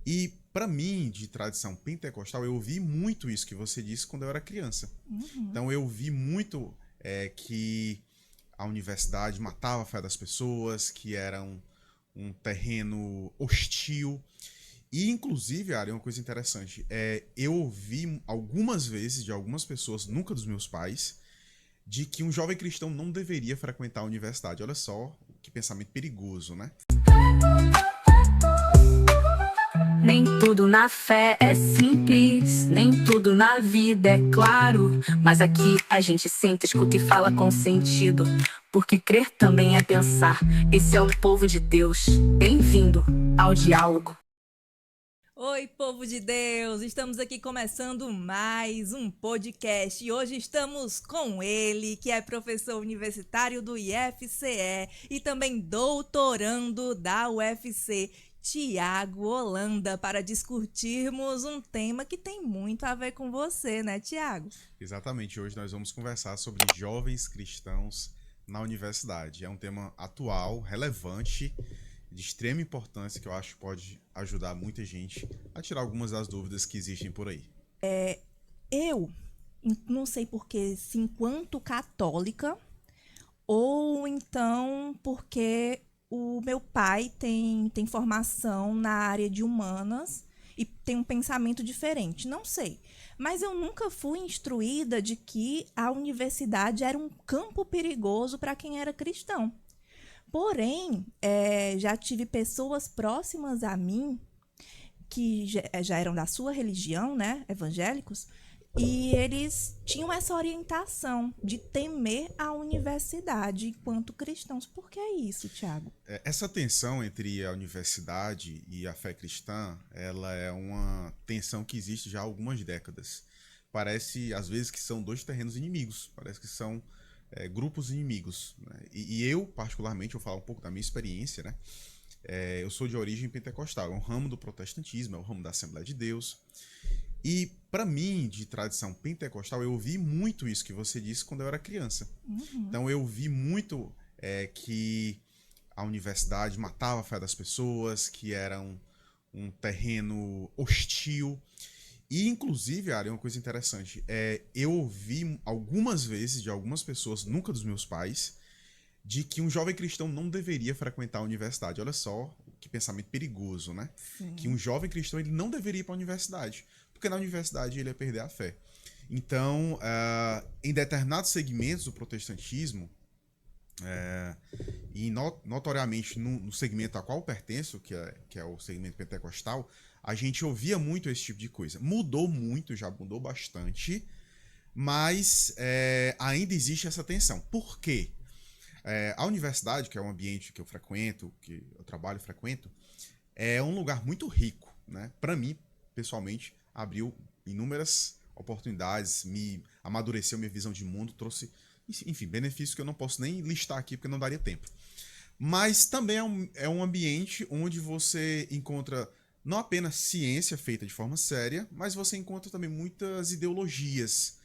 E para mim, de tradição pentecostal, eu ouvi muito isso que você disse quando eu era criança. Uhum. Então eu vi muito que a universidade matava a fé das pessoas, que era um terreno hostil. E, inclusive, Ari, uma coisa interessante, eu ouvi algumas vezes de algumas pessoas, nunca dos meus pais, de que um jovem cristão não deveria frequentar a universidade. Olha só que pensamento perigoso, né? Nem tudo na fé é simples, nem tudo na vida é claro. Mas aqui a gente senta, escuta e fala com sentido, porque crer também é pensar. Esse é o povo de Deus. Bem-vindo ao diálogo. Oi, povo de Deus! Estamos aqui começando mais um podcast e hoje estamos com ele, que é professor universitário do IFCE e também doutorando da UFC, Tiago Holanda, para discutirmos um tema que tem muito a ver com você, né, Tiago? Exatamente, hoje nós vamos conversar sobre jovens cristãos na universidade. É um tema atual, relevante, de extrema importância, que eu acho que pode ajudar muita gente a tirar algumas das dúvidas que existem por aí. Eu não sei porque, se enquanto católica, ou então porque o meu pai tem formação na área de humanas e tem um pensamento diferente. Não sei. Mas eu nunca fui instruída de que a universidade era um campo perigoso para quem era cristão. Porém, já tive pessoas próximas a mim que já eram da sua religião, né, evangélicos, e eles tinham essa orientação de temer a universidade enquanto cristãos. Por que isso, Tiago? Essa tensão entre a universidade e a fé cristã, ela é uma tensão que existe já há algumas décadas. Parece, às vezes, que são dois terrenos inimigos, parece que são grupos inimigos, né? E eu, particularmente, vou falar um pouco da minha experiência, né? Eu sou de origem pentecostal, é um ramo do protestantismo, é um ramo da Assembleia de Deus. E, para mim, de tradição pentecostal, eu ouvi muito isso que você disse quando eu era criança. Uhum. Então, eu vi muito que a universidade matava a fé das pessoas, que era um terreno hostil. E, inclusive, Ari, uma coisa interessante, eu ouvi algumas vezes de algumas pessoas, nunca dos meus pais, de que um jovem cristão não deveria frequentar a universidade. Olha só que pensamento perigoso, né? Que um Sim. jovem cristão ele não deveria ir para a universidade, porque na universidade ele ia perder a fé. Então, em determinados segmentos do protestantismo, e notoriamente no segmento a qual eu pertenço, que é o segmento pentecostal, a gente ouvia muito esse tipo de coisa. Mudou muito, já mudou bastante, mas ainda existe essa tensão. Por quê? A universidade, que é um ambiente que eu frequento, que eu trabalho e frequento, é um lugar muito rico, né? Para mim, pessoalmente, abriu inúmeras oportunidades, me amadureceu minha visão de mundo, trouxe, enfim, benefícios que eu não posso nem listar aqui porque não daria tempo. Mas também é um ambiente onde você encontra não apenas ciência feita de forma séria, mas você encontra também muitas ideologias.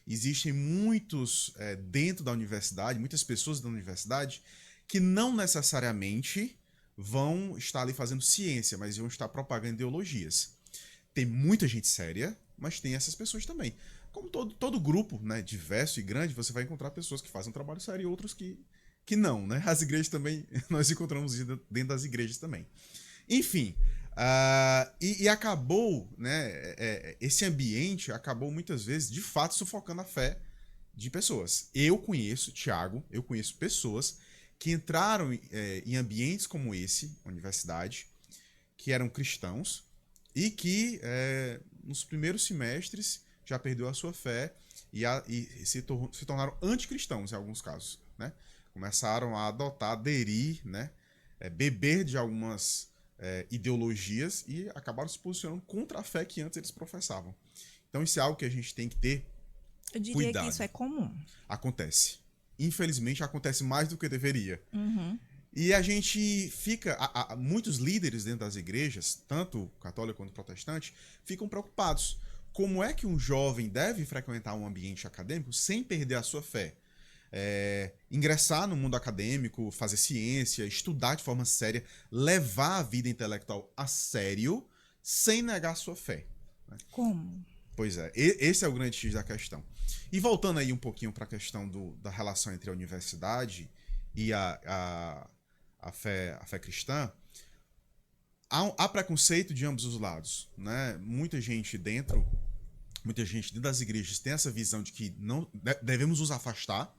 Existem muitos dentro da universidade, muitas pessoas da universidade, que não necessariamente vão estar ali fazendo ciência, mas vão estar propagando ideologias. Tem muita gente séria, mas tem essas pessoas também. Como todo grupo, né, diverso e grande, você vai encontrar pessoas que fazem um trabalho sério e outros que não, né? As igrejas também, nós encontramos dentro das igrejas também. Enfim, e acabou, né, esse ambiente acabou muitas vezes, de fato, sufocando a fé de pessoas. Eu conheço, Thiago, eu conheço pessoas que entraram em ambientes como esse, universidade, que eram cristãos e que nos primeiros semestres já perdeu a sua fé e se tornaram anticristãos em alguns casos, né? Começaram a adotar, aderir, né? Beber de algumas ideologias e acabaram se posicionando contra a fé que antes eles professavam. Então isso é algo que a gente tem que ter Eu diria que isso cuidado. é comum. Acontece. Infelizmente acontece mais do que deveria. Uhum. E a gente fica. Muitos líderes dentro das igrejas, tanto católico quanto protestante, ficam preocupados. Como é que um jovem deve frequentar um ambiente acadêmico sem perder a sua fé? Ingressar no mundo acadêmico, fazer ciência, estudar de forma séria, levar a vida intelectual a sério, sem negar sua fé. Né? Como? Pois é, esse é o grande X da questão. E voltando aí um pouquinho para a questão da relação entre a universidade e a fé cristã, há preconceito de ambos os lados, né? Muita gente dentro das igrejas tem essa visão de que não devemos nos afastar,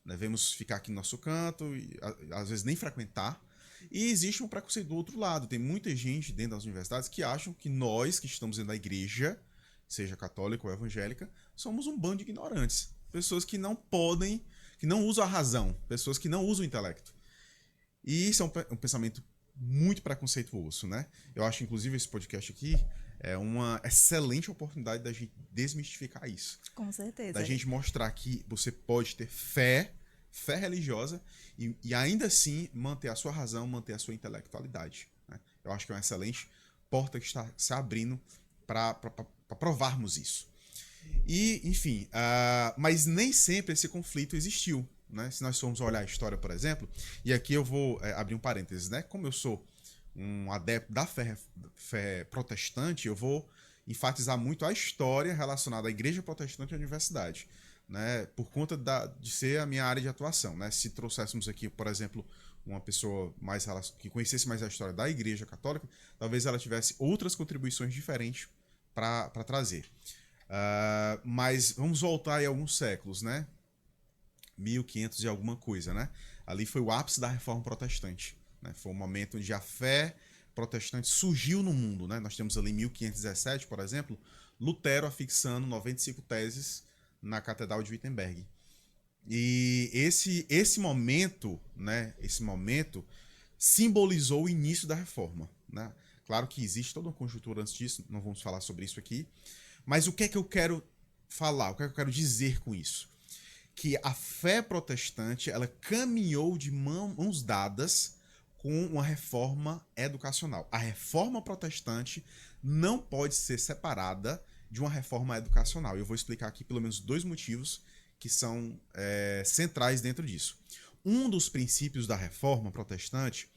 devemos ficar aqui no nosso canto e às vezes nem frequentar. E existe um preconceito do outro lado. Tem muita gente dentro das universidades que acham que nós que estamos dentro da igreja, seja católica ou evangélica, somos um bando de ignorantes, pessoas que não podem, que não usam a razão, pessoas que não usam o intelecto. E isso é um pensamento muito preconceituoso, né? Eu acho, inclusive, esse podcast aqui é uma excelente oportunidade da gente desmistificar isso. Com certeza. Da gente mostrar que você pode ter fé religiosa e ainda assim manter a sua razão, manter a sua intelectualidade. Né? Eu acho que é uma excelente porta que está se abrindo para provarmos isso. E, enfim, mas nem sempre esse conflito existiu. Né? Se nós formos olhar a história, por exemplo, e aqui eu vou abrir um parênteses, né? Como eu sou um adepto da fé protestante, eu vou enfatizar muito a história relacionada à igreja protestante e à universidade, né? Por conta de ser a minha área de atuação. Né? Se trouxéssemos aqui, por exemplo, uma pessoa que conhecesse mais a história da igreja católica, talvez ela tivesse outras contribuições diferentes para trazer. Mas vamos voltar aí a alguns séculos, né? 1500 e alguma coisa, né? Ali foi o ápice da Reforma Protestante, né? Foi um momento onde a fé protestante surgiu no mundo, né? Nós temos ali em 1517, por exemplo, Lutero afixando 95 teses na Catedral de Wittenberg. E esse momento, né? Esse momento simbolizou o início da Reforma, né? Claro que existe toda uma conjuntura antes disso, não vamos falar sobre isso aqui, mas o que é que eu quero falar? O que é que eu quero dizer com isso? Que a fé protestante ela caminhou de mãos dadas com uma reforma educacional. A reforma protestante não pode ser separada de uma reforma educacional. Eu vou explicar aqui pelo menos 2 motivos que são centrais dentro disso. Um dos princípios da reforma protestante,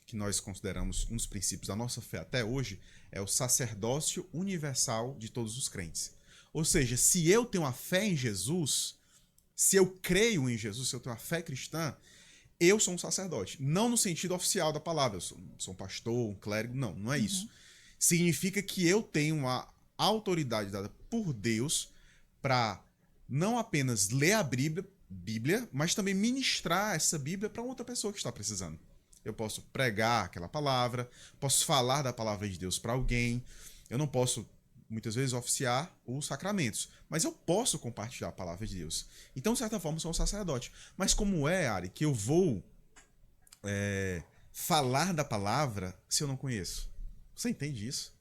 que nós consideramos um dos princípios da nossa fé até hoje, é o sacerdócio universal de todos os crentes. Ou seja, se eu tenho a fé em Jesus, se eu creio em Jesus, se eu tenho a fé cristã, eu sou um sacerdote. Não no sentido oficial da palavra, eu sou um pastor, um clérigo, não é isso. Significa que eu tenho uma autoridade dada por Deus para não apenas ler a Bíblia, mas também ministrar essa Bíblia para outra pessoa que está precisando. Eu posso pregar aquela palavra, posso falar da palavra de Deus para alguém, eu não posso muitas vezes oficiar os sacramentos, mas eu posso compartilhar a palavra de Deus. Então, de certa forma, eu sou um sacerdote. Mas como é, Ari, que eu vou falar da palavra se eu não conheço? Você entende isso?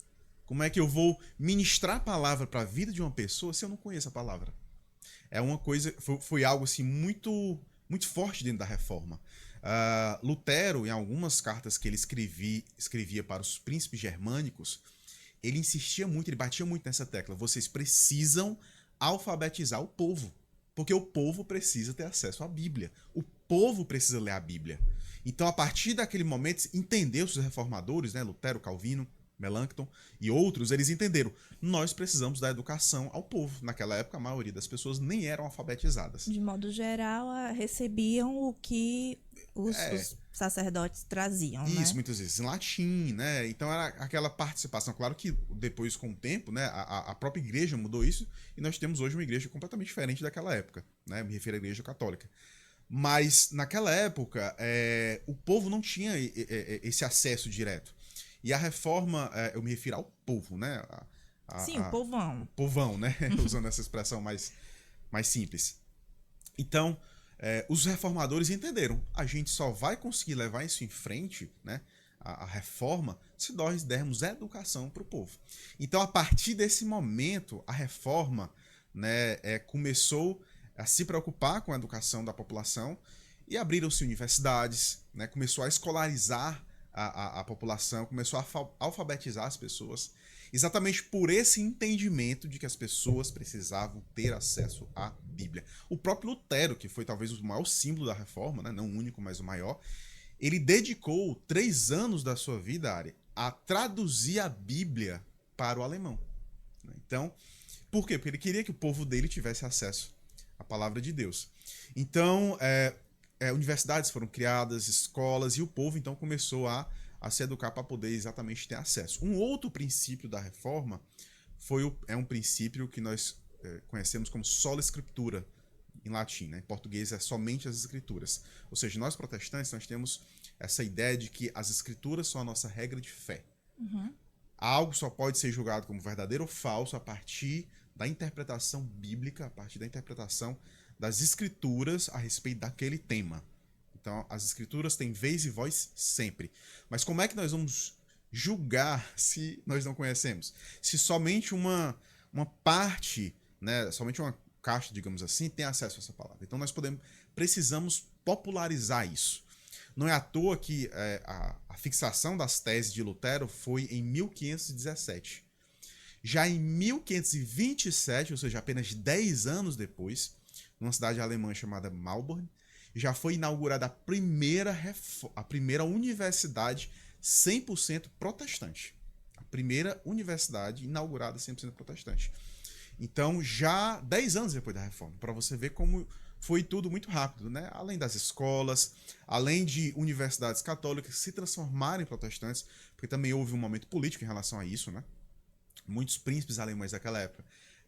Como é que eu vou ministrar a palavra para a vida de uma pessoa se eu não conheço a palavra? É uma coisa, foi algo assim muito, muito forte dentro da reforma. Lutero, em algumas cartas que ele escrevia para os príncipes germânicos, ele insistia muito, ele batia muito nessa tecla. Vocês precisam alfabetizar o povo, porque o povo precisa ter acesso à Bíblia. O povo precisa ler a Bíblia. Então, a partir daquele momento, entendeu-se os reformadores, né, Lutero, Calvino, Melanchthon e outros, eles entenderam. Nós precisamos dar educação ao povo. Naquela época, a maioria das pessoas nem eram alfabetizadas. De modo geral, recebiam o que os sacerdotes traziam, Isso, né? muitas vezes em latim, né? Então era aquela participação. Claro que depois, com o tempo, né, a própria igreja mudou isso e nós temos hoje uma igreja completamente diferente daquela época, né? Me refiro à igreja católica. Mas naquela época, o povo não tinha esse acesso direto. E a reforma, eu me refiro ao povo, né? Sim, o povão. O povão, né? Usando essa expressão mais simples. Então, os reformadores entenderam. A gente só vai conseguir levar isso em frente, né? A reforma, se nós dermos educação para o povo. Então, a partir desse momento, a reforma, né, começou a se preocupar com a educação da população e abriram-se universidades, né? Começou a escolarizar a população, começou a alfabetizar as pessoas, exatamente por esse entendimento de que as pessoas precisavam ter acesso à Bíblia. O próprio Lutero, que foi talvez o maior símbolo da reforma, né? Não o único, mas o maior, ele dedicou 3 anos da sua vida, Ari, a traduzir a Bíblia para o alemão. Então, por quê? Porque ele queria que o povo dele tivesse acesso à palavra de Deus. Então, universidades foram criadas, escolas, e o povo então começou a se educar para poder exatamente ter acesso. Um outro princípio da reforma é um princípio que nós conhecemos como sola scriptura, em latim, né? Em português é somente as escrituras. Ou seja, nós protestantes nós temos essa ideia de que as escrituras são a nossa regra de fé. Uhum. Algo só pode ser julgado como verdadeiro ou falso a partir da interpretação bíblica, a partir da interpretação das escrituras a respeito daquele tema. Então, as escrituras têm vez e voz sempre. Mas como é que nós vamos julgar se nós não conhecemos? Se somente uma parte, né, somente uma caixa, digamos assim, tem acesso a essa palavra. Então, nós precisamos popularizar isso. Não é à toa que a fixação das teses de Lutero foi em 1517. Já em 1527, ou seja, apenas 10 anos depois, numa cidade alemã chamada Marburg, já foi inaugurada a primeira universidade 100% protestante. A primeira universidade inaugurada 100% protestante. Então, já 10 anos depois da reforma, para você ver como foi tudo muito rápido, né? Além das escolas, além de universidades católicas se transformarem em protestantes, porque também houve um momento político em relação a isso, né? Muitos príncipes alemães daquela época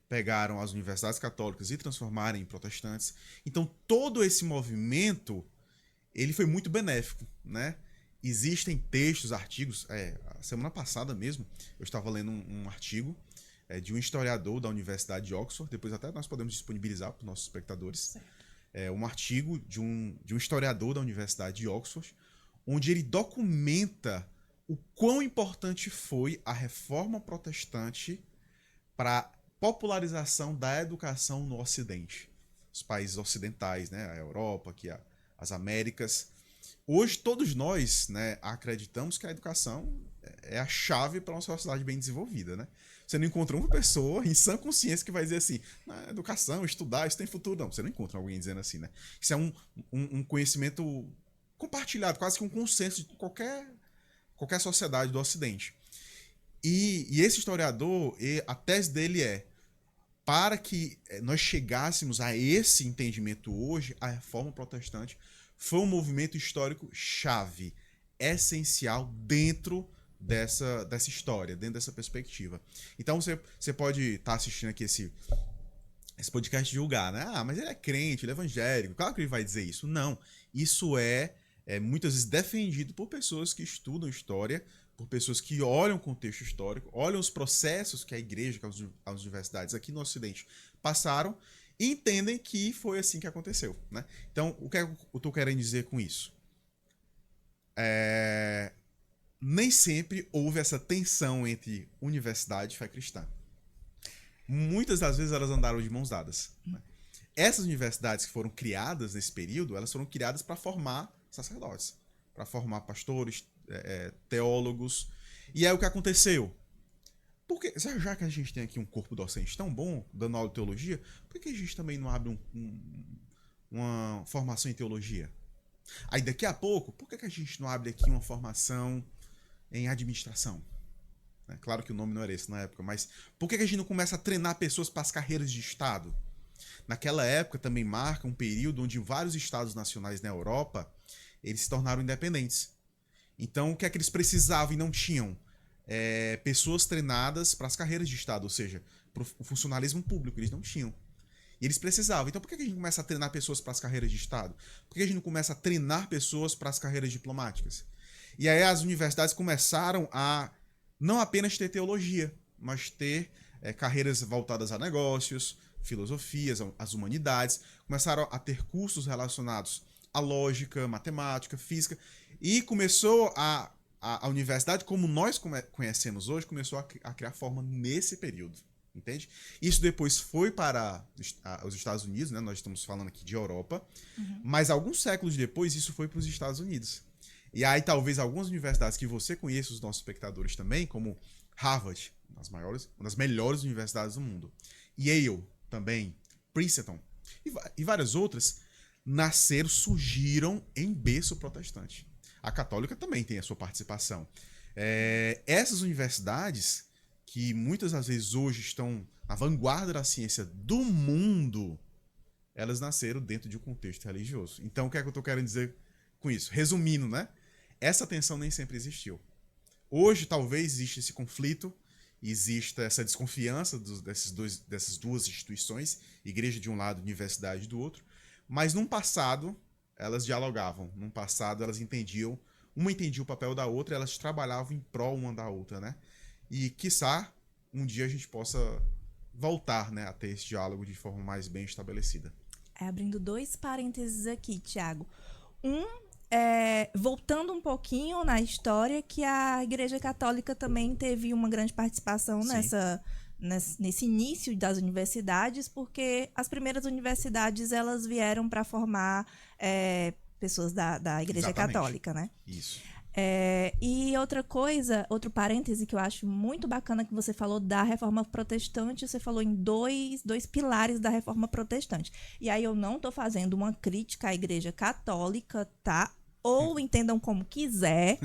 pegaram as universidades católicas e transformaram em protestantes. Então, todo esse movimento, ele foi muito benéfico, né? Existem textos, artigos, a semana passada mesmo, eu estava lendo um artigo de um historiador da Universidade de Oxford, depois até nós podemos disponibilizar para os nossos espectadores, um artigo de um historiador da Universidade de Oxford, onde ele documenta o quão importante foi a reforma protestante para a popularização da educação no Ocidente. Os países ocidentais, né, a Europa, aqui as Américas. Hoje todos nós, né, acreditamos que a educação é a chave para uma sociedade bem desenvolvida, né? Você não encontra uma pessoa em sã consciência que vai dizer assim, educação, estudar, isso tem futuro. Não, você não encontra alguém dizendo assim, né? Isso é um conhecimento compartilhado, quase que um consenso de qualquer sociedade do Ocidente. E esse historiador, a tese dele para que nós chegássemos a esse entendimento hoje, a reforma protestante foi um movimento histórico chave, essencial dentro dessa história, dentro dessa perspectiva. Então você pode estar assistindo aqui esse podcast e julgar, né? Mas ele é crente, ele é evangélico, claro que ele vai dizer isso. Não, isso é muitas vezes defendido por pessoas que estudam história, por pessoas que olham o contexto histórico, olham os processos que a igreja, que as universidades aqui no Ocidente passaram e entendem que foi assim que aconteceu, né? Então, o que eu estou querendo dizer com isso? Nem sempre houve essa tensão entre universidade e fé cristã. Muitas das vezes elas andaram de mãos dadas, né? Essas universidades que foram criadas nesse período, elas foram criadas para formar sacerdotes, para formar pastores, teólogos. E aí o que aconteceu? Porque, já que a gente tem aqui um corpo docente tão bom, dando aula de teologia, por que a gente também não abre uma formação em teologia? Aí daqui a pouco, por que a gente não abre aqui uma formação em administração? Claro que o nome não era esse na época, mas por que a gente não começa a treinar pessoas para as carreiras de Estado? Naquela época também marca um período onde vários estados nacionais na Europa, eles se tornaram independentes. Então, o que é que eles precisavam e não tinham? Pessoas treinadas para as carreiras de Estado, ou seja, para o funcionalismo público, eles não tinham. E eles precisavam. Então, por que a gente começa a treinar pessoas para as carreiras de Estado? Por que a gente não começa a treinar pessoas para as carreiras diplomáticas? E aí as universidades começaram a não apenas ter teologia, mas ter carreiras voltadas a negócios, filosofias, as humanidades. Começaram a ter cursos relacionados à lógica, matemática, física. E começou a universidade, como nós conhecemos hoje, começou a criar forma nesse período. Entende? Isso depois foi para os Estados Unidos, né? Nós estamos falando aqui de Europa, mas alguns séculos depois isso foi para os Estados Unidos. E aí talvez algumas universidades que você conheça, os nossos espectadores também, como Harvard, uma das melhores universidades do mundo, Yale também, Princeton e várias outras, surgiram em berço protestante. A católica também tem a sua participação. Essas universidades, que muitas das vezes hoje estão na vanguarda da ciência do mundo, elas nasceram dentro de um contexto religioso. Então, o que é que eu estou querendo dizer com isso? Resumindo, né? Essa tensão nem sempre existiu. Hoje, talvez, exista esse conflito, exista essa desconfiança dessas duas instituições, igreja de um lado, universidade do outro, mas num passado, elas dialogavam. Num passado, elas entendiam, uma entendia o papel da outra, elas trabalhavam em prol uma da outra, né? E, quiçá, um dia a gente possa voltar, né, a ter esse diálogo de forma mais bem estabelecida. Abrindo 2 parênteses aqui, Tiago. Voltando um pouquinho na história, que a Igreja Católica também teve uma grande participação nesse início das universidades, porque as primeiras universidades elas vieram para formar pessoas da Igreja Exatamente. Católica, né? Isso. E outra coisa, outro parêntese que eu acho muito bacana que você falou da Reforma Protestante, você falou em dois pilares da Reforma Protestante. E aí eu não estou fazendo uma crítica à Igreja Católica, tá? Ou entendam como quiser,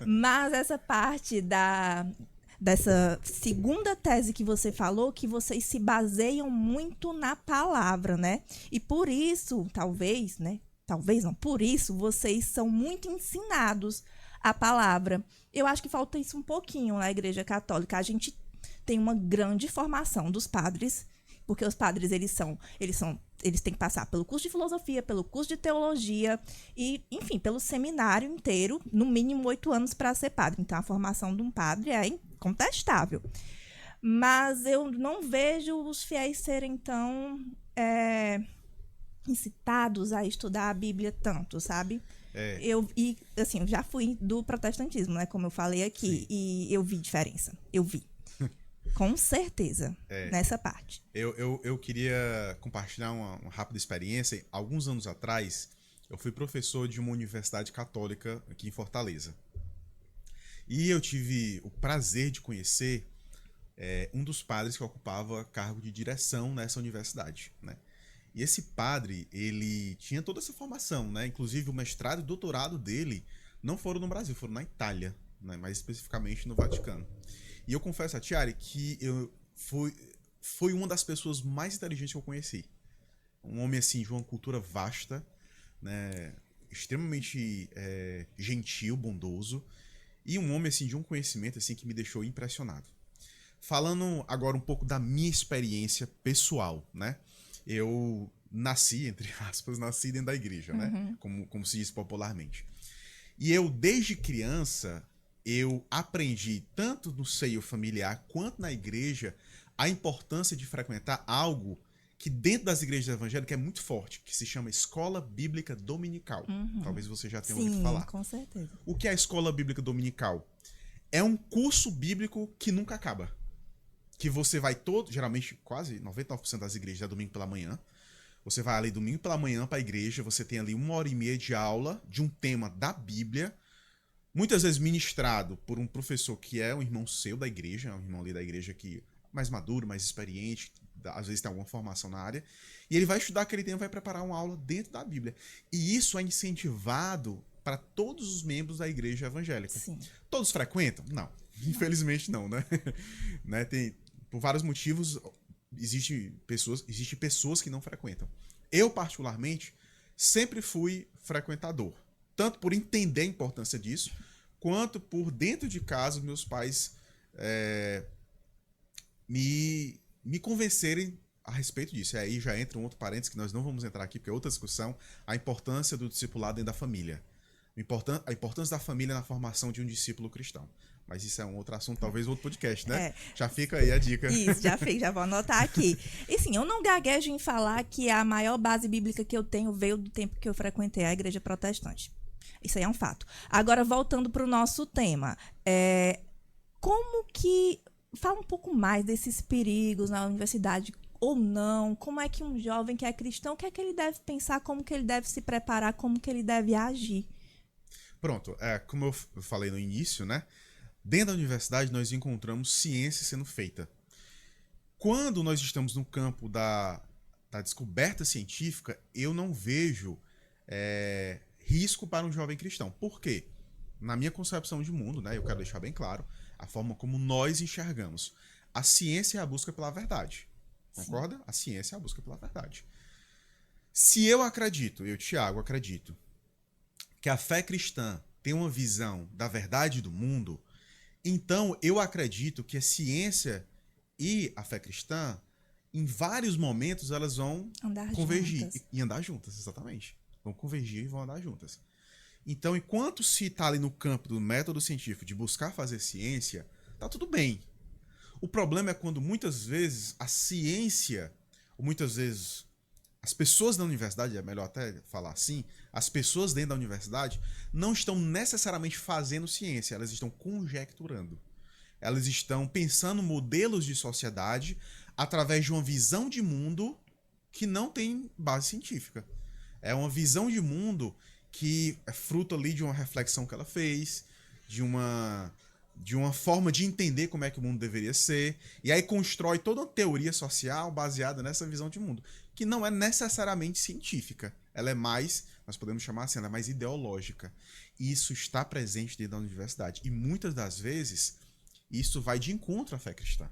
mas essa parte dessa segunda tese que você falou, que vocês se baseiam muito na palavra, né? E por isso, talvez, né? Talvez não, por isso vocês são muito ensinados a palavra. Eu acho que falta isso um pouquinho na Igreja Católica. A gente tem uma grande formação dos padres, porque os padres eles têm que passar pelo curso de filosofia, pelo curso de teologia e, enfim, pelo seminário inteiro, no mínimo 8 anos para ser padre. Então, a formação de um padre é incontestável. Mas eu não vejo os fiéis serem tão incitados a estudar a Bíblia tanto, sabe? Eu já fui do protestantismo, né? Como eu falei aqui. Sim. E eu vi diferença. Eu vi. Com certeza. Nessa parte. Eu queria compartilhar uma rápida experiência. Alguns anos atrás, eu fui professor de uma universidade católica aqui em Fortaleza. E eu tive o prazer de conhecer um dos padres que ocupava cargo de direção nessa universidade, né? E esse padre, ele tinha toda essa formação, né? Inclusive o mestrado e doutorado dele não foram no Brasil, foram na Itália, né? Mais especificamente no Vaticano. E eu confesso a Tiare que foi uma das pessoas mais inteligentes que eu conheci. Um homem assim de uma cultura vasta, né? Extremamente gentil, bondoso, e um homem assim de um conhecimento assim que me deixou impressionado. Falando agora um pouco da minha experiência pessoal, né? Eu nasci, entre aspas, dentro da igreja, né? Como se diz popularmente. E eu, desde criança, eu aprendi, tanto no seio familiar quanto na igreja, a importância de frequentar algo que dentro das igrejas evangélicas é muito forte, que se chama Escola Bíblica Dominical. Talvez você já tenha ouvido falar. Sim, com certeza. O que é a Escola Bíblica Dominical? É um curso bíblico que nunca acaba. Que você vai geralmente quase 99% das igrejas é domingo pela manhã. Você vai ali domingo pela manhã para a igreja, você tem ali 1h30 de aula de um tema da Bíblia, muitas vezes ministrado por um professor que é um irmão seu da igreja, um irmão ali da igreja que mais maduro, mais experiente, às vezes tem alguma formação na área, e ele vai estudar aquele tema, vai preparar uma aula dentro da Bíblia. E isso é incentivado para todos os membros da igreja evangélica. Sim. Todos frequentam? Não. Infelizmente não, né? Por vários motivos, existem pessoas que não frequentam. Eu, particularmente, sempre fui frequentador. Tanto por entender a importância disso, quanto por, dentro de casa, meus pais me convencerem a respeito disso. E aí já entra um outro parênteses que nós não vamos entrar aqui, porque é outra discussão, a importância do discipulado dentro da família. A importância da família na formação de um discípulo cristão. Mas isso é um outro assunto, talvez outro podcast, né? Já fica aí a dica. Isso, já vou anotar aqui. E sim, eu não gaguejo em falar que a maior base bíblica que eu tenho veio do tempo que eu frequentei a igreja protestante. Isso aí é um fato. Agora, voltando para o nosso tema. Como que... Fala um pouco mais desses perigos na universidade ou não. Como é que um jovem que é cristão, o que é que ele deve pensar, como que ele deve se preparar, como que ele deve agir? Pronto, como eu falei no início, né? Dentro da universidade, nós encontramos ciência sendo feita. Quando nós estamos no campo da descoberta científica, eu não vejo risco para um jovem cristão. Por quê? na minha concepção de mundo, né, eu quero deixar bem claro, a forma como nós enxergamos. A ciência é a busca pela verdade. Concorda? Sim. A ciência é a busca pela verdade. Se eu acredito, eu, Thiago, acredito, que a fé cristã tem uma visão da verdade do mundo, então eu acredito que a ciência e a fé cristã, em vários momentos, elas vão convergir e andar juntas, exatamente. Vão convergir e vão andar juntas. Então, enquanto se está ali no campo do método científico de buscar fazer ciência, tá tudo bem. O problema é quando muitas vezes a ciência, ou muitas vezes as pessoas da universidade, é melhor até falar assim, as pessoas dentro da universidade não estão necessariamente fazendo ciência, elas estão conjecturando. Elas estão pensando modelos de sociedade através de uma visão de mundo que não tem base científica. É uma visão de mundo que é fruto ali de uma reflexão que ela fez, de uma forma de entender como é que o mundo deveria ser, e aí constrói toda uma teoria social baseada nessa visão de mundo, que não é necessariamente científica. Ela é mais, nós podemos chamar assim, ela é mais ideológica. E isso está presente dentro da universidade. E muitas das vezes, isso vai de encontro à fé cristã.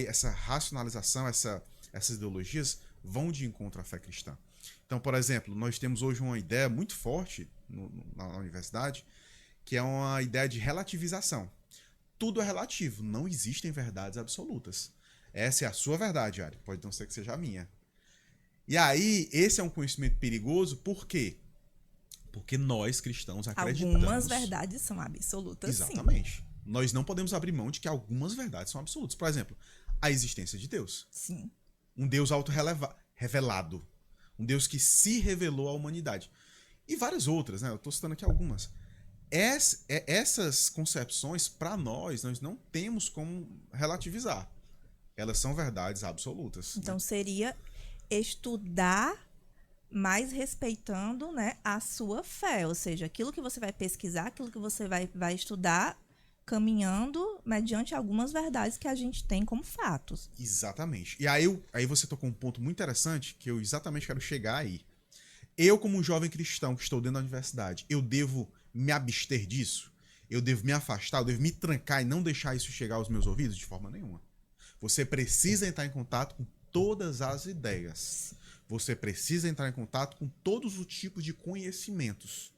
Essa racionalização, essas ideologias vão de encontro à fé cristã. Então, por exemplo, nós temos hoje uma ideia muito forte na universidade, que é uma ideia de relativização. Tudo é relativo, não existem verdades absolutas. Essa é a sua verdade, Ari. Pode não ser que seja a minha. E aí, esse é um conhecimento perigoso, por quê? Porque nós, cristãos, acreditamos... Algumas verdades são absolutas, exatamente. Sim. Nós não podemos abrir mão de que algumas verdades são absolutas. Por exemplo, a existência de Deus. Sim. Um Deus autorrevelado. Um Deus que se revelou à humanidade. E várias outras, né? Eu estou citando aqui algumas. Essas concepções, para nós não temos como relativizar. Elas são verdades absolutas. Então, né? Seria estudar, mas respeitando, né, a sua fé. Ou seja, aquilo que você vai pesquisar, aquilo que você vai estudar, caminhando mediante algumas verdades que a gente tem como fatos. Exatamente. E aí você tocou um ponto muito interessante que eu exatamente quero chegar aí. Eu, como um jovem cristão que estou dentro da universidade, eu devo me abster disso? Eu devo me afastar? Eu devo me trancar e não deixar isso chegar aos meus ouvidos? De forma nenhuma. Você precisa entrar em contato com todas as ideias. Você precisa entrar em contato com todos os tipos de conhecimentos.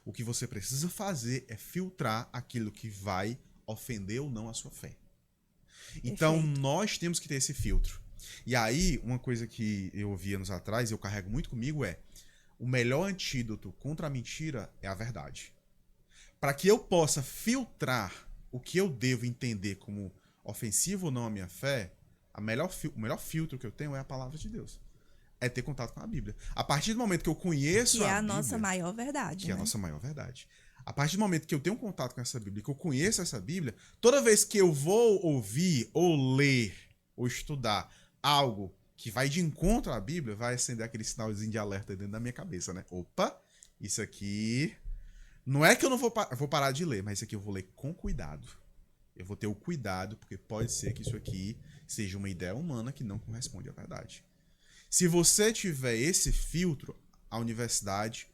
O que você precisa fazer é filtrar aquilo que vai ofender ou não a sua fé. Então, Perfeito. Nós temos que ter esse filtro. E aí, uma coisa que eu ouvi anos atrás, e eu carrego muito comigo, é: o melhor antídoto contra a mentira é a verdade. Para que eu possa filtrar o que eu devo entender como ofensivo ou não à minha fé, o melhor filtro que eu tenho é a palavra de Deus. É ter contato com a Bíblia. A partir do momento que eu conheço que é a Bíblia, nossa maior verdade. que é né? a nossa maior verdade. A partir do momento que eu tenho contato com essa Bíblia, que eu conheço essa Bíblia, toda vez que eu vou ouvir, ou ler, ou estudar algo que vai de encontro à Bíblia, vai acender aquele sinalzinho de alerta dentro da minha cabeça, né? Opa, isso aqui... Não é que eu não vou parar de ler, mas isso aqui eu vou ler com cuidado. Eu vou ter o cuidado, porque pode ser que isso aqui seja uma ideia humana que não corresponde à verdade. Se você tiver esse filtro, a universidade,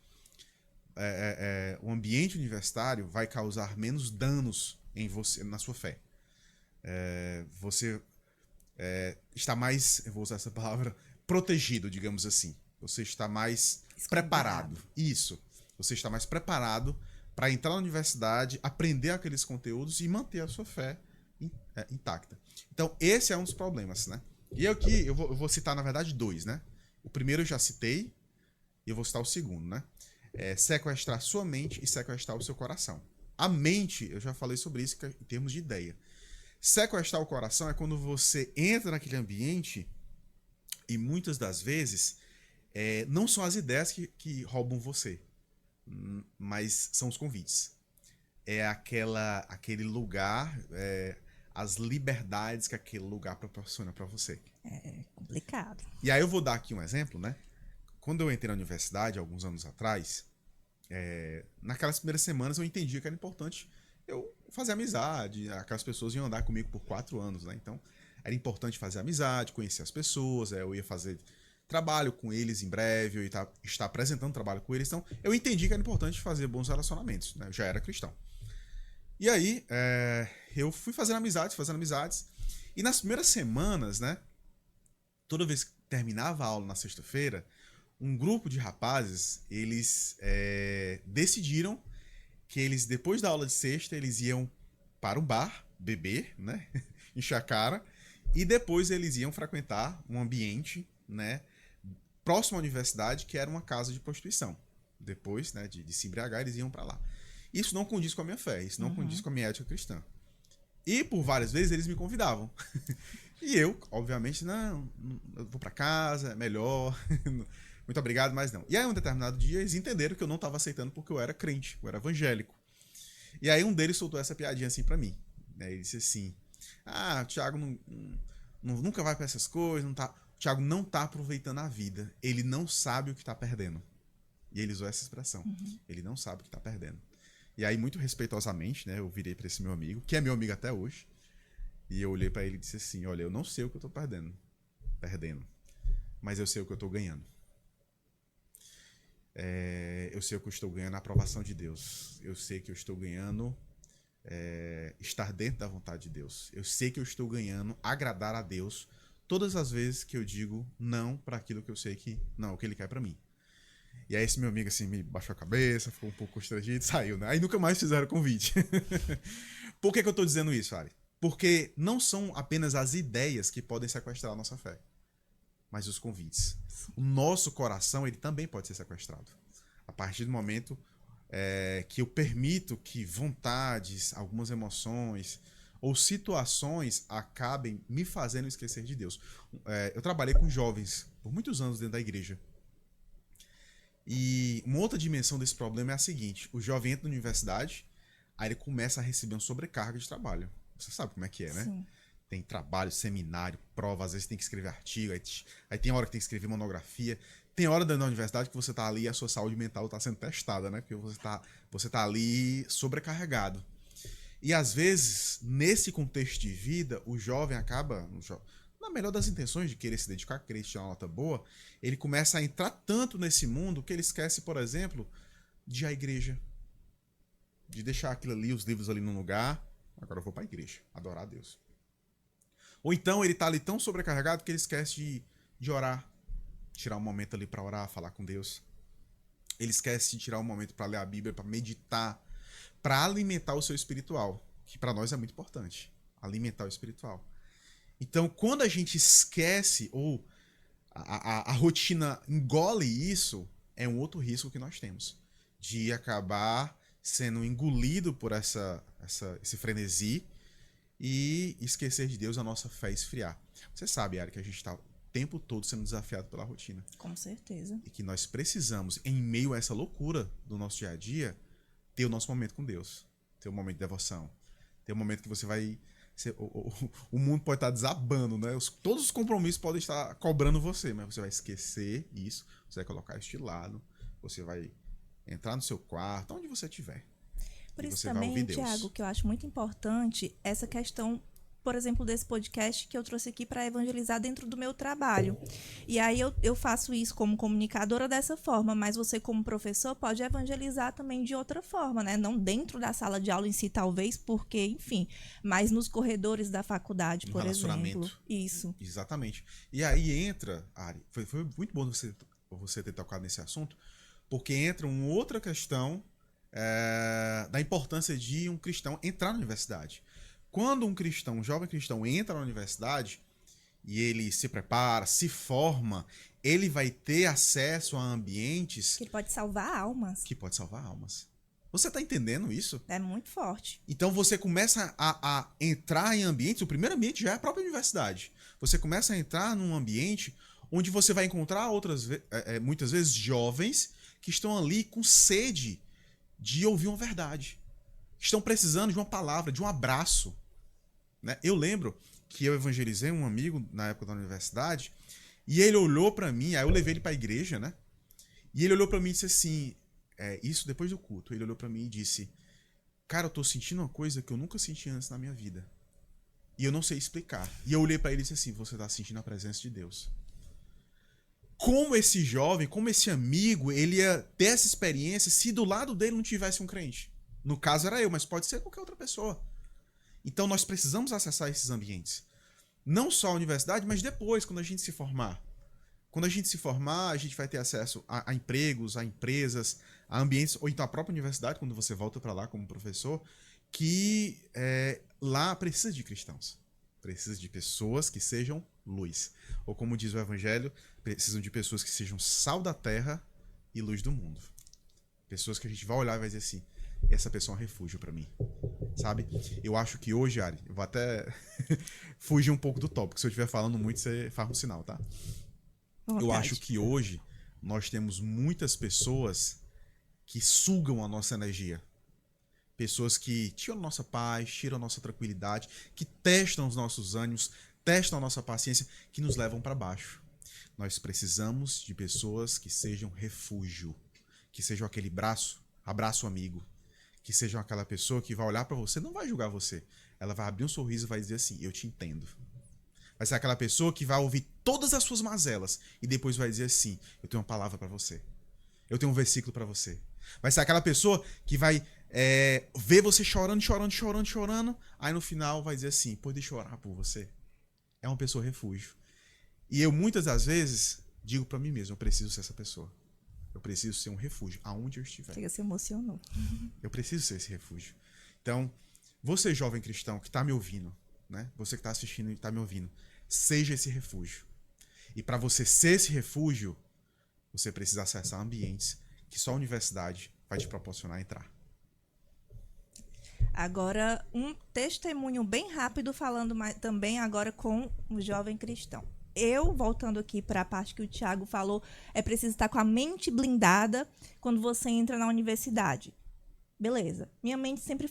o ambiente universitário vai causar menos danos em você, na sua fé. Você está mais, eu vou usar essa palavra, protegido, digamos assim. Você está mais preparado. Isso. Você está mais preparado para entrar na universidade, aprender aqueles conteúdos e manter a sua fé intacta. Então, esse é um dos problemas, né? E aqui eu vou citar, na verdade, dois, né? O primeiro eu já citei e eu vou citar o segundo, né? Sequestrar sua mente e sequestrar o seu coração. A mente, eu já falei sobre isso em termos de ideia. Sequestrar o coração é quando você entra naquele ambiente e muitas das vezes não são as ideias que roubam você, mas são os convites. É aquele lugar, as liberdades que aquele lugar proporciona para você. É complicado. E aí eu vou dar aqui um exemplo, né? Quando eu entrei na universidade, alguns anos atrás, naquelas primeiras semanas eu entendi que era importante eu fazer amizade. Aquelas pessoas iam andar comigo por 4 anos, né? Então, era importante fazer amizade, conhecer as pessoas. Eu ia fazer trabalho com eles em breve, eu ia estar apresentando trabalho com eles, então eu entendi que era importante fazer bons relacionamentos, né? Eu já era cristão. E aí, eu fui fazendo amizades, e nas primeiras semanas, né, toda vez que terminava a aula na sexta-feira, um grupo de rapazes, eles decidiram que eles, depois da aula de sexta, eles iam para um bar, beber, né, encher a cara, e depois eles iam frequentar um ambiente, né, próximo à universidade, que era uma casa de prostituição. Depois, né, de se embriagar, eles iam para lá. Isso não condiz com a minha fé, isso não condiz com a minha ética cristã. E por várias vezes eles me convidavam. E eu, obviamente, não, eu vou para casa, é melhor, muito obrigado, mas não. E aí, um determinado dia, eles entenderam que eu não estava aceitando porque eu era crente, eu era evangélico. E aí um deles soltou essa piadinha assim pra mim. Ele disse assim, o Thiago nunca vai pra essas coisas, o Thiago não tá aproveitando a vida, ele não sabe o que tá perdendo. E ele usou essa expressão, ele não sabe o que tá perdendo. E aí, muito respeitosamente, né, eu virei pra esse meu amigo, que é meu amigo até hoje, e eu olhei pra ele e disse assim, olha, eu não sei o que eu tô perdendo, mas eu sei o que eu tô ganhando. Eu sei o que eu estou ganhando, a aprovação de Deus. Eu sei que eu estou ganhando estar dentro da vontade de Deus. Eu sei que eu estou ganhando agradar a Deus todas as vezes que eu digo não para aquilo que eu sei que não é o que Ele quer para mim. E aí esse meu amigo assim me baixou a cabeça, ficou um pouco constrangido e saiu, né? Aí nunca mais fizeram convite. Por que eu estou dizendo isso, Ari? Porque não são apenas as ideias que podem sequestrar a nossa fé, mas os convites. O nosso coração, ele também pode ser sequestrado. A partir do momento que eu permito que vontades, algumas emoções ou situações acabem me fazendo esquecer de Deus. Eu trabalhei com jovens por muitos anos dentro da igreja. E uma outra dimensão desse problema é a seguinte: o jovem entra na universidade, aí ele começa a receber uma sobrecarga de trabalho. Você sabe como é que é, né? Sim. Tem trabalho, seminário, prova, às vezes tem que escrever artigo, aí tem hora que tem que escrever monografia. Tem hora dentro da universidade que você tá ali e a sua saúde mental tá sendo testada, né? Porque você tá ali sobrecarregado. E às vezes, nesse contexto de vida, o jovem acaba, na melhor das intenções de querer se dedicar, querer tirar uma nota boa, ele começa a entrar tanto nesse mundo que ele esquece, por exemplo, de ir à igreja. De deixar aquilo ali, os livros ali num lugar. Agora eu vou pra igreja, adorar a Deus. Ou então ele tá ali tão sobrecarregado que ele esquece de orar. Tirar um momento ali para orar, falar com Deus. Ele esquece de tirar um momento para ler a Bíblia, para meditar, para alimentar o seu espiritual, que para nós é muito importante, alimentar o espiritual. Então, quando a gente esquece ou a rotina engole isso, é um outro risco que nós temos de acabar sendo engolido por esse frenesi e esquecer de Deus, a nossa fé esfriar. Você sabe, Ari, que a gente está tempo todo sendo desafiado pela rotina. Com certeza. E que nós precisamos, em meio a essa loucura do nosso dia a dia, ter o nosso momento com Deus. Ter um momento de devoção. Ter um momento que você vai... O mundo pode estar desabando, né? Todos os compromissos podem estar cobrando você, mas você vai esquecer isso, você vai colocar isso de lado, você vai entrar no seu quarto, onde você estiver. Por isso também, Thiago, que eu acho muito importante essa questão, por exemplo, desse podcast que eu trouxe aqui para evangelizar dentro do meu trabalho. E aí eu faço isso como comunicadora dessa forma, mas você como professor pode evangelizar também de outra forma, né? Não dentro da sala de aula em si, talvez, porque, enfim, mas nos corredores da faculdade, por exemplo. Isso. Exatamente. E aí entra, Ari, foi muito bom você ter tocado nesse assunto, porque entra uma outra questão da importância de um cristão entrar na universidade. Quando um jovem cristão entra na universidade e ele se prepara, se forma, ele vai ter acesso a ambientes... Que ele pode salvar almas. Que pode salvar almas. Você tá entendendo isso? É muito forte. Então você começa a entrar em ambientes, o primeiro ambiente já é a própria universidade. Você começa a entrar num ambiente onde você vai encontrar muitas vezes jovens que estão ali com sede de ouvir uma verdade. Estão precisando de uma palavra, de um abraço. Né? Eu lembro que eu evangelizei um amigo na época da universidade e ele olhou pra mim, aí eu levei ele pra igreja, né? E ele olhou pra mim e disse assim, isso depois do culto, ele olhou pra mim e disse, cara, eu tô sentindo uma coisa que eu nunca senti antes na minha vida. E eu não sei explicar. E eu olhei pra ele e disse assim, você tá sentindo a presença de Deus. como esse jovem, como esse amigo, ele ia ter essa experiência se do lado dele não tivesse um crente. No caso era eu, mas pode ser qualquer outra pessoa. Então nós precisamos acessar esses ambientes. Não só a universidade, mas depois, quando a gente se formar. Quando a gente se formar, a gente vai ter acesso a empregos, a empresas, a ambientes, ou então a própria universidade, quando você volta para lá como professor, que lá precisa de cristãos. Precisa de pessoas que sejam luz. Ou como diz o Evangelho, precisam de pessoas que sejam sal da terra e luz do mundo. Pessoas que a gente vai olhar e vai dizer assim, essa pessoa é um refúgio para mim. Sabe? Eu acho que hoje, Ari, eu vou até fugir um pouco do tópico. Se eu estiver falando muito, você faz um sinal, tá? Eu acho que hoje nós temos muitas pessoas que sugam a nossa energia. Pessoas que tiram a nossa paz, tiram a nossa tranquilidade, que testam os nossos ânimos, testam a nossa paciência, que nos levam para baixo. Nós precisamos de pessoas que sejam refúgio, que sejam aquele abraço amigo, que sejam aquela pessoa que vai olhar para você, não vai julgar você. Ela vai abrir um sorriso e vai dizer assim, eu te entendo. Vai ser aquela pessoa que vai ouvir todas as suas mazelas e depois vai dizer assim, eu tenho uma palavra para você. Eu tenho um versículo para você. Vai ser aquela pessoa que vai ver você chorando, aí no final vai dizer assim, pô, deixa eu orar por você. É uma pessoa refúgio. E eu muitas das vezes digo para mim mesmo, eu preciso ser essa pessoa. Eu preciso ser um refúgio, aonde eu estiver. Chega, se emocionou. Eu preciso ser esse refúgio. Então, você jovem cristão que está me ouvindo, né? Você que está assistindo e está me ouvindo, seja esse refúgio. E para você ser esse refúgio, você precisa acessar ambientes que só a universidade vai te proporcionar entrar. Agora, um testemunho bem rápido, falando também agora com o jovem cristão. Eu, voltando aqui para a parte que o Thiago falou, é preciso estar com a mente blindada quando você entra na universidade. Beleza. Minha mente sempre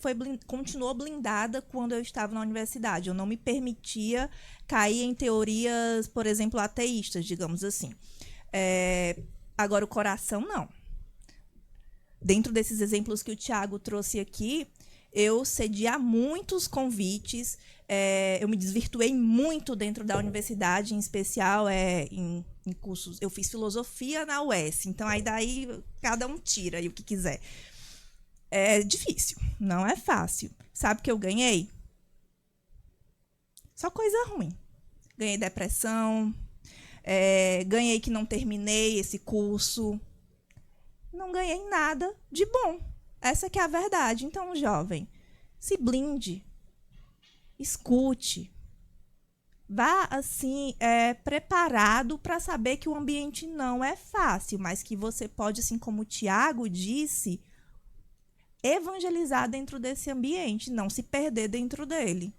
continuou blindada quando eu estava na universidade. Eu não me permitia cair em teorias, por exemplo, ateístas, digamos assim. Agora, o coração, não. Dentro desses exemplos que o Thiago trouxe aqui, eu cedi a muitos convites, eu me desvirtuei muito dentro da universidade, em especial em cursos. Eu fiz filosofia na UES, então aí daí cada um tira aí o que quiser. É difícil, não é fácil. Sabe o que eu ganhei? Só coisa ruim. Ganhei depressão, ganhei que não terminei esse curso. Não ganhei nada de bom. Essa que é a verdade. Então, jovem, se blinde, escute, vá assim preparado para saber que o ambiente não é fácil, mas que você pode, assim como o Thiago disse, evangelizar dentro desse ambiente, não se perder dentro dele.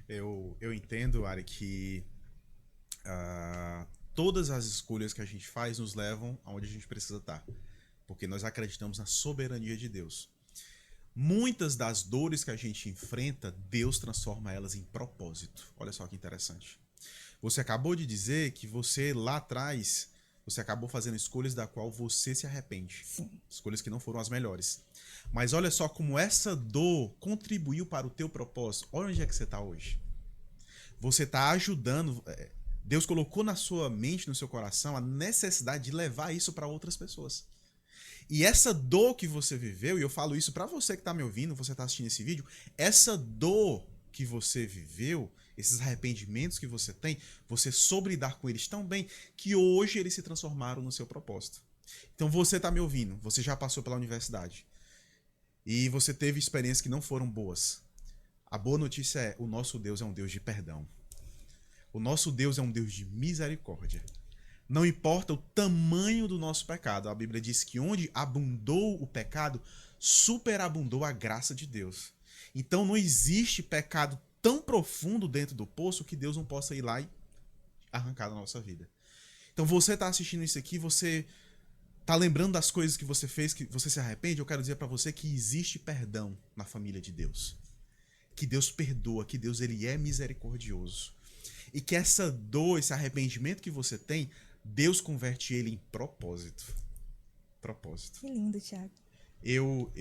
Eu entendo, Ari, que todas as escolhas que a gente faz nos levam aonde a gente precisa estar. Porque nós acreditamos na soberania de Deus. Muitas das dores que a gente enfrenta, Deus transforma elas em propósito. Olha só que interessante. Você acabou de dizer que você lá atrás, você acabou fazendo escolhas da qual você se arrepende. Sim. Escolhas que não foram as melhores. Mas olha só como essa dor contribuiu para o teu propósito. Olha onde é que você está hoje. Você está ajudando. Deus colocou na sua mente, no seu coração, a necessidade de levar isso para outras pessoas. E essa dor que você viveu, e eu falo isso pra você que tá me ouvindo, você tá assistindo esse vídeo, essa dor que você viveu, esses arrependimentos que você tem, você soube lidar com eles tão bem que hoje eles se transformaram no seu propósito. Então você tá me ouvindo, você já passou pela universidade e você teve experiências que não foram boas. A boa notícia é, o nosso Deus é um Deus de perdão. O nosso Deus é um Deus de misericórdia. Não importa o tamanho do nosso pecado. A Bíblia diz que onde abundou o pecado, superabundou a graça de Deus. Então não existe pecado tão profundo dentro do poço que Deus não possa ir lá e arrancar da nossa vida. Então você está assistindo isso aqui, você está lembrando das coisas que você fez, que você se arrepende, eu quero dizer para você que existe perdão na família de Deus. Que Deus perdoa, que Deus ele é misericordioso. E que essa dor, esse arrependimento que você tem, Deus converte ele em propósito. Propósito. Que lindo, Thiago. Eu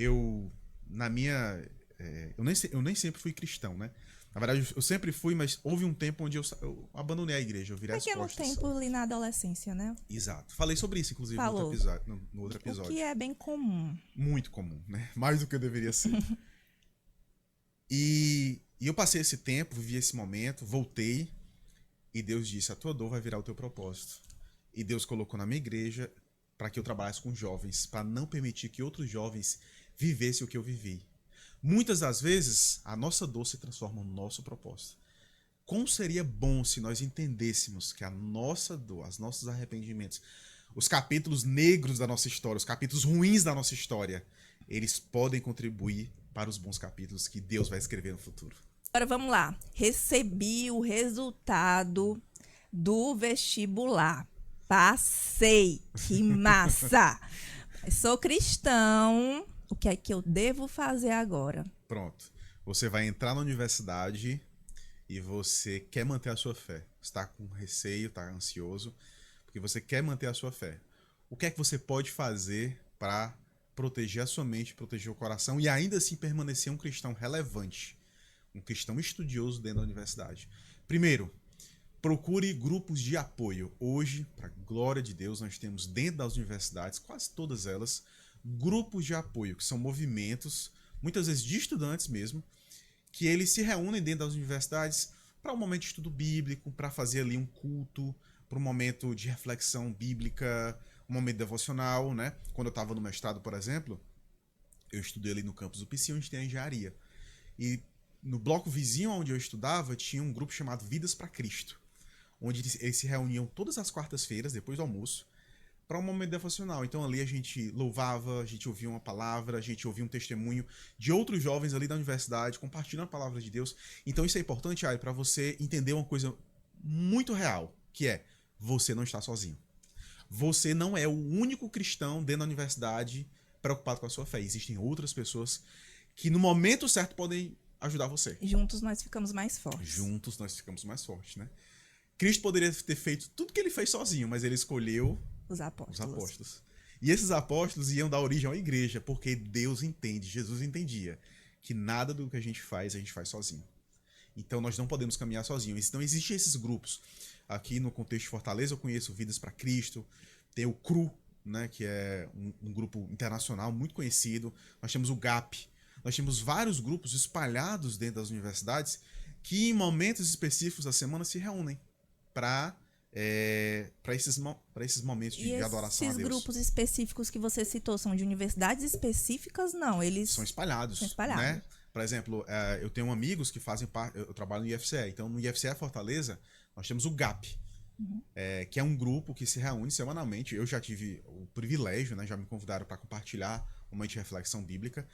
nem sempre fui cristão, né? Na verdade, eu sempre fui, mas houve um tempo onde eu abandonei a igreja, eu virei as Pequeno costas. tempo ali na adolescência, né? Exato. Falei sobre isso, inclusive, Falou. no outro episódio. O que é bem comum. Muito comum, né? Mais do que deveria ser. E eu passei esse tempo, vivi esse momento, voltei, e Deus disse, a tua dor vai virar o teu propósito. E Deus colocou na minha igreja para que eu trabalhasse com jovens, para não permitir que outros jovens vivessem o que eu vivi. Muitas das vezes, a nossa dor se transforma no nosso propósito. Como seria bom se nós entendêssemos que a nossa dor, os nossos arrependimentos, os capítulos negros da nossa história, os capítulos ruins da nossa história, eles podem contribuir para os bons capítulos que Deus vai escrever no futuro. Agora vamos lá. Recebi o resultado do vestibular. Passei. Que massa! Sou cristão. O que é que eu devo fazer agora? Pronto. Você vai entrar na universidade e você quer manter a sua fé. Está com receio, está ansioso, porque você quer manter a sua fé. O que é que você pode fazer para proteger a sua mente, proteger o coração e ainda assim permanecer um cristão relevante, um cristão estudioso dentro da universidade? Primeiro, procure grupos de apoio. Hoje, para a glória de Deus, nós temos dentro das universidades, quase todas elas, grupos de apoio, que são movimentos, muitas vezes de estudantes mesmo, que eles se reúnem dentro das universidades para um momento de estudo bíblico, para fazer ali um culto, para um momento de reflexão bíblica, um momento devocional, né? Quando eu estava no mestrado, por exemplo, eu estudei ali no campus do PC, onde tem a engenharia. E no bloco vizinho onde eu estudava, tinha um grupo chamado Vidas para Cristo, onde eles se reuniam todas as quartas-feiras, depois do almoço, para um momento devocional. Então ali a gente louvava, a gente ouvia uma palavra, a gente ouvia um testemunho de outros jovens ali da universidade, compartilhando a palavra de Deus. Então isso é importante, Ari, para você entender uma coisa muito real, que é, você não está sozinho. Você não é o único cristão dentro da universidade preocupado com a sua fé. Existem outras pessoas que no momento certo podem ajudar você. Juntos nós ficamos mais fortes. Juntos nós ficamos mais fortes, né? Cristo poderia ter feito tudo que ele fez sozinho, mas ele escolheu Os apóstolos. os apóstolos. E esses apóstolos iam dar origem à igreja, porque Deus entende, Jesus entendia que nada do que a gente faz sozinho. Então nós não podemos caminhar sozinhos. Então existem esses grupos. Aqui no contexto de Fortaleza eu conheço Vidas para Cristo, tem o CRU, né, que é um grupo internacional muito conhecido. Nós temos o GAP. Nós temos vários grupos espalhados dentro das universidades que em momentos específicos da semana se reúnem para esses momentos de adoração a Deus. Esses grupos específicos que você citou são de universidades específicas? Não, eles são espalhados. Né? Por exemplo, eu tenho amigos que fazem parte, eu trabalho no IFCE, então no IFCE Fortaleza nós temos o GAP, que é um grupo que se reúne semanalmente. Eu já tive o privilégio, né, já me convidaram para compartilhar um momento de reflexão bíblica,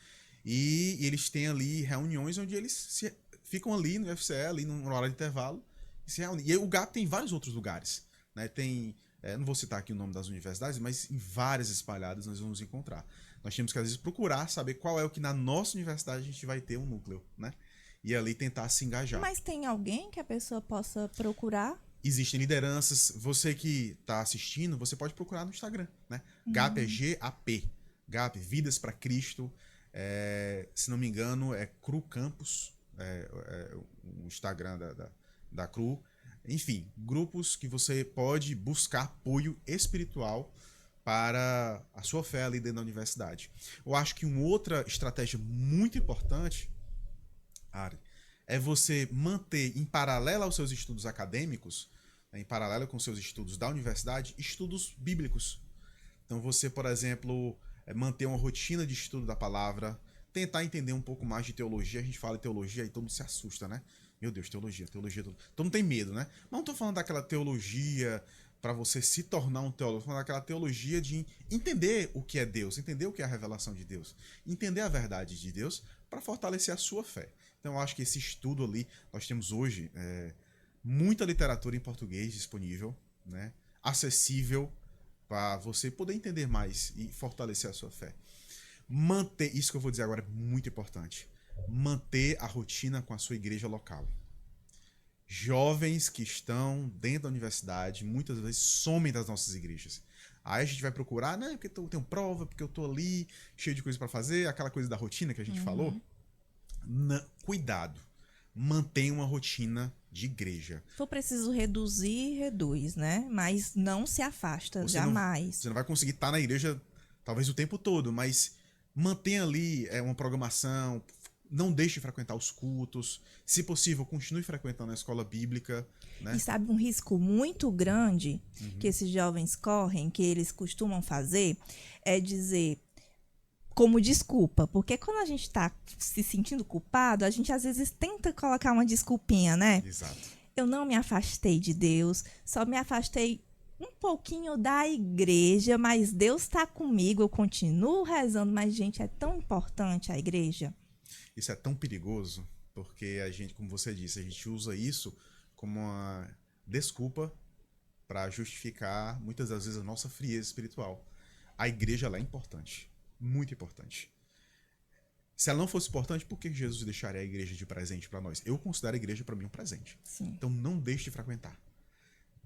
e eles têm ali reuniões onde eles ficam ali no IFCE, ali no hora de intervalo, e se reúnem. E o GAP tem vários outros lugares, né? Tem, não vou citar aqui o nome das universidades, mas em várias espalhadas nós vamos encontrar. Nós temos que, às vezes, procurar saber qual é o que na nossa universidade a gente vai ter um núcleo, né? E ali tentar se engajar. Mas tem alguém que a pessoa possa procurar? Existem lideranças. Você que está assistindo, você pode procurar no Instagram, né? GAP é GAP. GAP, Vidas para Cristo. Se não me engano, é Cru Campus, o Instagram da Cru. Enfim, grupos que você pode buscar apoio espiritual para a sua fé ali dentro da universidade. Eu acho que uma outra estratégia muito importante, Ari, é você manter em paralelo aos seus estudos acadêmicos, né, em paralelo com os seus estudos da universidade, estudos bíblicos. Então você, por exemplo, manter uma rotina de estudo da palavra, tentar entender um pouco mais de teologia. A gente fala de teologia e todo mundo se assusta, né? Meu Deus, teologia. Todo mundo tem medo, né? Mas não estou falando daquela teologia para você se tornar um teólogo, estou falando daquela teologia de entender o que é Deus, entender o que é a revelação de Deus, entender a verdade de Deus para fortalecer a sua fé. Então eu acho que esse estudo ali, nós temos hoje muita literatura em português disponível, né? Acessível para você poder entender mais e fortalecer a sua fé. Manter, isso que eu vou dizer agora é muito importante, manter a rotina com a sua igreja local. Jovens que estão dentro da universidade, muitas vezes somem das nossas igrejas. Aí a gente vai procurar, né, porque eu tenho prova, porque eu tô ali, cheio de coisa para fazer, aquela coisa da rotina que a gente falou. Cuidado. mantenha uma rotina de igreja. Se for preciso reduzir, reduz, né? Mas não se afasta, jamais. Você não vai conseguir estar na igreja talvez o tempo todo, mas mantenha ali uma programação, não deixe de frequentar os cultos. Se possível, continue frequentando a escola bíblica, né? E sabe um risco muito grande que esses jovens correm, que eles costumam fazer, é dizer como desculpa. Porque quando a gente está se sentindo culpado, a gente às vezes tenta colocar uma desculpinha, né? Exato. Eu não me afastei de Deus, só me afastei um pouquinho da igreja, mas Deus está comigo, eu continuo rezando. Mas, gente, é tão importante a igreja. Isso é tão perigoso, porque a gente, como você disse, a gente usa isso como uma desculpa para justificar, muitas das vezes, a nossa frieza espiritual. A igreja, ela é importante, muito importante. Se ela não fosse importante, por que Jesus deixaria a igreja de presente para nós? Eu considero a igreja para mim um presente. Sim. Então não deixe de frequentar.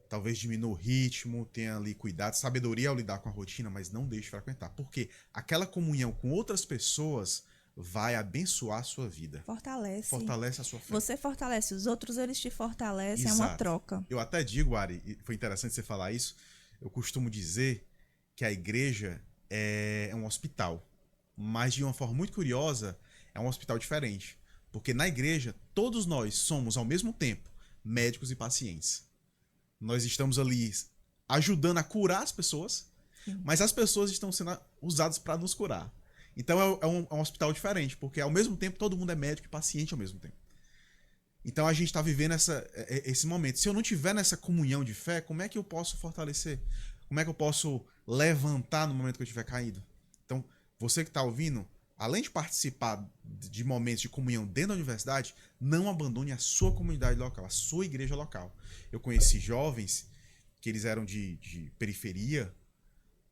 Talvez diminua o ritmo, tenha ali cuidado, sabedoria ao lidar com a rotina, mas não deixe de frequentar. Porque aquela comunhão com outras pessoas vai abençoar a sua vida. Fortalece. Fortalece a sua fé. Você fortalece os outros, eles te fortalecem, Exato. É uma troca. Eu até digo, Ari, e foi interessante você falar isso, eu costumo dizer que a igreja é um hospital, mas de uma forma muito curiosa, é um hospital diferente. Porque na igreja, todos nós somos, ao mesmo tempo, médicos e pacientes. Nós estamos ali ajudando a curar as pessoas, mas as pessoas estão sendo usadas para nos curar. Então é um hospital diferente, porque ao mesmo tempo todo mundo é médico e paciente ao mesmo tempo. Então a gente está vivendo esse momento. Se eu não tiver nessa comunhão de fé, como é que eu posso fortalecer? Como é que eu posso levantar no momento que eu estiver caído? Então, você que está ouvindo, além de participar de momentos de comunhão dentro da universidade, não abandone a sua comunidade local, a sua igreja local. Eu conheci jovens que eles eram de periferia,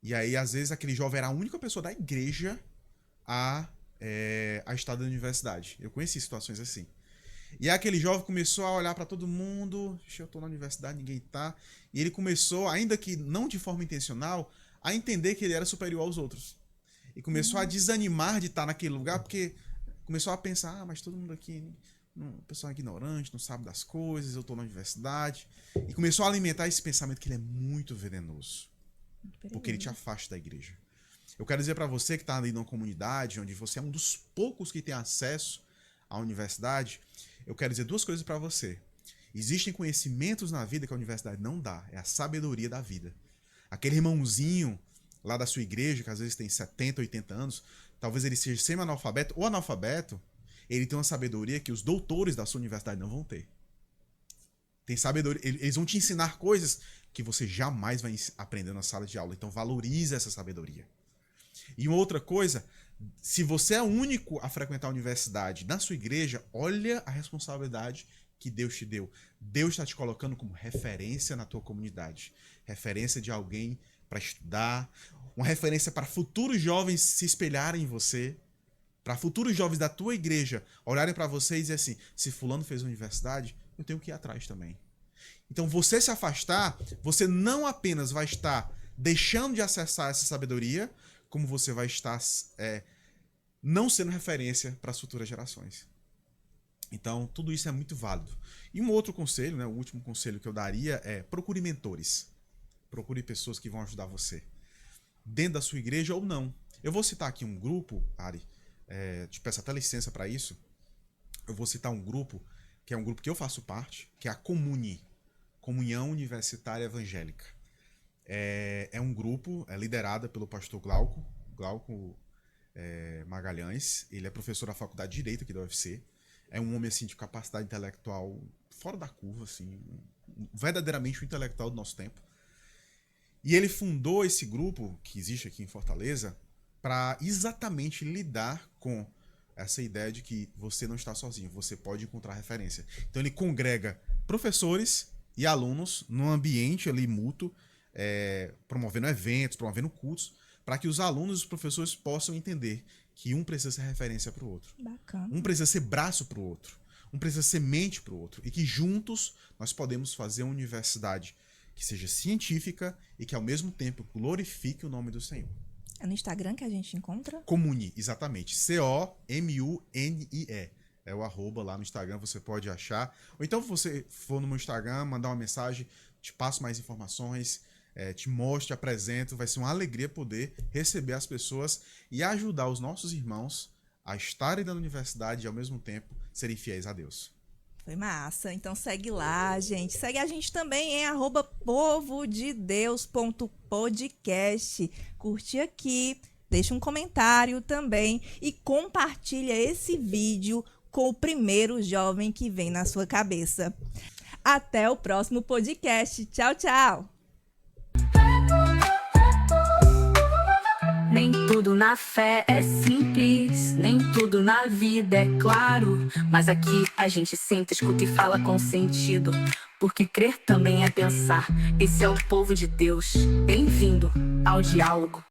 e aí às vezes aquele jovem era a única pessoa da igreja a estar na universidade. Eu conheci situações assim. E aí aquele jovem começou a olhar para todo mundo, eu tô na universidade, ninguém tá. E ele começou, ainda que não de forma intencional, a entender que ele era superior aos outros. E começou a desanimar de estar naquele lugar, porque começou a pensar, mas todo mundo aqui, o pessoal é ignorante, não sabe das coisas, eu tô na universidade. E começou a alimentar esse pensamento que ele é muito venenoso. Porque ele te afasta da igreja. Eu quero dizer para você que está ali numa comunidade onde você é um dos poucos que tem acesso à universidade, eu quero dizer duas coisas para você. Existem conhecimentos na vida que a universidade não dá, é a sabedoria da vida. Aquele irmãozinho lá da sua igreja, que às vezes tem 70, 80 anos, talvez ele seja semi-analfabeto ou analfabeto, ele tem uma sabedoria que os doutores da sua universidade não vão ter. Tem sabedoria, eles vão te ensinar coisas que você jamais vai aprender na sala de aula, então valorize essa sabedoria. E uma outra coisa, se você é o único a frequentar a universidade na sua igreja, olha a responsabilidade que Deus te deu. Deus está te colocando como referência na tua comunidade. Referência de alguém para estudar, uma referência para futuros jovens se espelharem em você, para futuros jovens da tua igreja olharem para você e dizer assim, se fulano fez universidade, eu tenho que ir atrás também. Então você se afastar, você não apenas vai estar deixando de acessar essa sabedoria, como você vai estar não sendo referência para as futuras gerações. Então, tudo isso é muito válido. E um outro conselho, né, o último conselho que eu daria é procure mentores. Procure pessoas que vão ajudar você. Dentro da sua igreja ou não. Eu vou citar aqui um grupo, Ari, te peço até licença para isso. Eu vou citar um grupo, que é um grupo que eu faço parte, que é a Comuni, Comunhão Universitária Evangélica. É um grupo liderado pelo pastor Glauco Magalhães. Ele é professor da Faculdade de Direito aqui da UFC. É um homem assim, de capacidade intelectual fora da curva, assim, verdadeiramente o intelectual do nosso tempo. E ele fundou esse grupo, que existe aqui em Fortaleza, para exatamente lidar com essa ideia de que você não está sozinho, você pode encontrar referência. Então ele congrega professores e alunos num ambiente ali mútuo, promovendo eventos, promovendo cultos, para que os alunos e os professores possam entender que um precisa ser referência para o outro. Bacana. Um precisa ser braço para o outro. Um precisa ser mente para o outro. E que juntos nós podemos fazer uma universidade que seja científica e que ao mesmo tempo glorifique o nome do Senhor. É no Instagram que a gente encontra? Comuni, exatamente. C-O-M-U-N-I-E. É o arroba lá no Instagram, você pode achar. Ou então, se você for no meu Instagram, mandar uma mensagem, te passo mais informações, te mostro, te apresento. Vai ser uma alegria poder receber as pessoas e ajudar os nossos irmãos a estarem na universidade e, ao mesmo tempo, serem fiéis a Deus. Foi massa. Então segue lá, gente. Segue a gente também em @povodedeus.podcast. Curte aqui, deixa um comentário também e compartilha esse vídeo com o primeiro jovem que vem na sua cabeça. Até o próximo podcast. Tchau, tchau! Nem tudo na fé é simples, nem tudo na vida é claro. Mas aqui a gente senta, escuta e fala com sentido. Porque crer também é pensar. Esse é o povo de Deus. Bem-vindo ao diálogo.